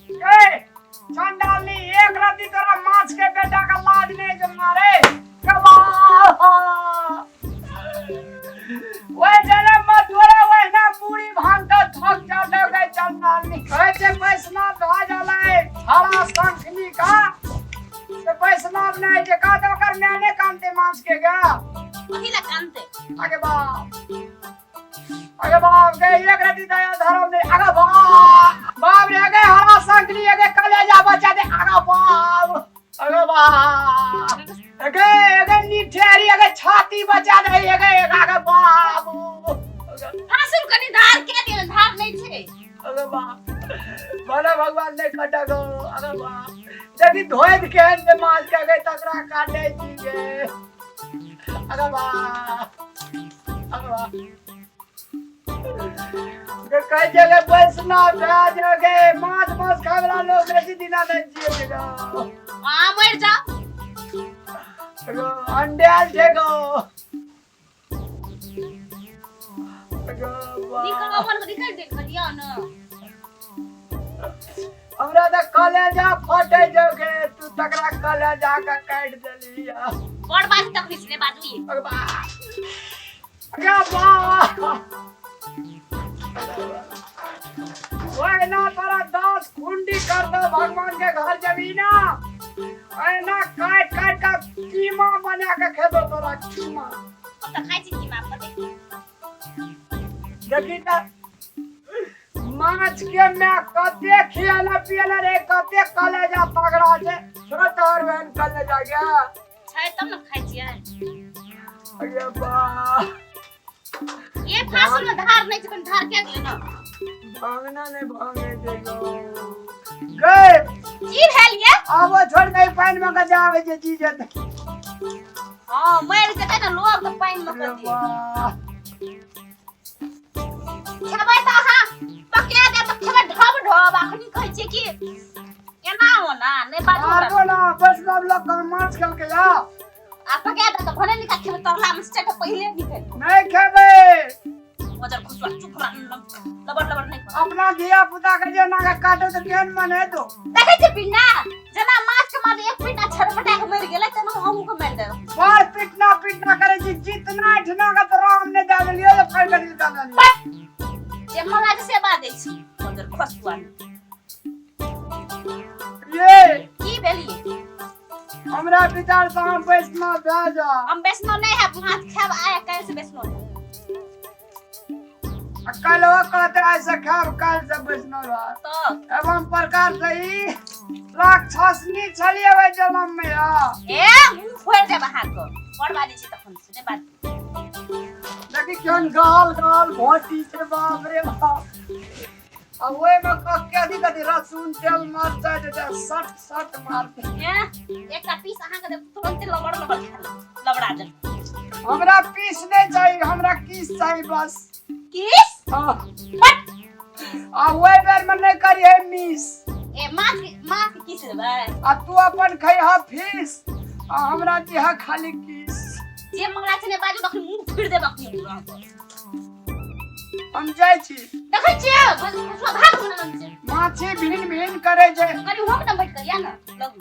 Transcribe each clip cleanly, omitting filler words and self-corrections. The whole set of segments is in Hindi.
ए चंडाली एक राती तोरा माछ के बेटा का लाज नहीं जमा रे कबा ओए जने मत तोरे ओए ना पूरी भांग का थक जाते गए चंडाली ओए जे पैसा धो जाले हरा संखनी का ते पैसा नहीं जे का तो कर मैंने कांते माछ के गा पहिला कांते आगे बाप के एक राती दया धर्म ने आगे बाप रे आगे हरा संखनी आगे कलेजा बचा दे आगे बाप आगे निठेरी आगे छाती बचा दे आगे बाप हासुर कनी धार के दे धार नहीं छे आगे बाप भला भगवान ने कटा गो आगे बाप देखी धोए के ने मार के आगे तकरा काटे जी के आगे बाप कई जगह पैसा ब्याज गए माछ माछ खावला लोग बेसी दिना नहीं जिएगा आ मर जा अंडेल जेगो निकल मन को दिखाई दे खटिया न हमरा त कलेजा फटे जोगे तू तकरा कलेजा का काट देलिया बड़ बात तकलीफ ने बात हुई अगा बा ओए ना तोरा 10 खुंडी कर दो भगवान के घर जमीना ओए ना काट काट का कीमा बना के खेदो तोरा कीमा अब त खाइ छी की माप पर देखी त माछ के मैं कते खियाला पियाला रे कते कलेजा तगड़ा छे छोट और बहन कलेजा गया छै तब न खाइ छी अरे बा ये फांस में धार नहीं छे धार के ले न भागना नहीं भागे देगो गए की भेल ये अब छोड़ गई पानी में गजा आवे जे चीज है हां मर के त लोग त पानी में कर दे खेबै त हां पकड़ा दे त खेबै ढब ढब अखनी कहै छी कि एना हो ना नहीं बात हो आगो ना बस सब लोग का माछ खेल के जा आ पकड़ा दे त भने निका खेबै तरला में से पहिले निकल नहीं खेबे मजर खुशवा चुप रह लबर लबर नहीं अपना धिया पुता के जे ना काटो तो केन मने दो देखे छी बिना जना माछ के मारे एक पिटा छरपटा के मर गेलै त हम को मार दे बार पिटना करे जी जितना ढना का तो राम ने दे लियो तो फाड़ कर दिया ना जे मला से बा दे छी मजर खुशवा ये की भेलिए हमरा विचार से हम वैष्णव भेजा हम वैष्णव नहीं है भात खाब आया कल से वैष्णव कल वो कहते ऐसे खाब कल से वैष्णव रहा तो एवं प्रकार से ही राक्षसनी छलिए वे जन्म में ए मुंह फोड़ दे बाहर को बड़ बादी छी तखन से बात देखी क्यों गाल घोटी से बाप रे बाप अब वो में कक्के दी कदी रसून तेल मरचा जे सट मारते एक का पीस अहां के तुरंत लबड़ लबड़ लबड़ा दे हमरा पीस नहीं चाहिए हमरा किस चाहिए बस किस हां आ वो बेर में नहीं करिए मिस ए मां के किस देबे आ तू अपन खइहा फीस आ हमरा दिहा खाली किस जे मंगला छने बाजू रखनी मुंह फिर देबा के हम जाय छी देखै छियै बस भाग बनल छै माछी भिन करे छै करी हम न बैठ करिया ना लग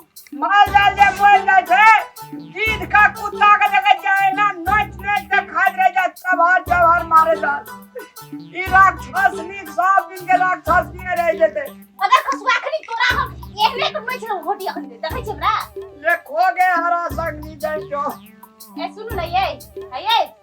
माल जाल जे मोल जाय छै गीध का कुत्ता के जगह जाए ना नोच के खाद रह जाए चबार मारे जा ई राक्षस नी सब दिन के राक्षस नी रह जेते अगर खसुआ खनी तोरा हम एहने तो नहीं छै होटी अखनी देखै छै हमरा ले खो गए हरा संग नी जाय जो ए सुनु न ये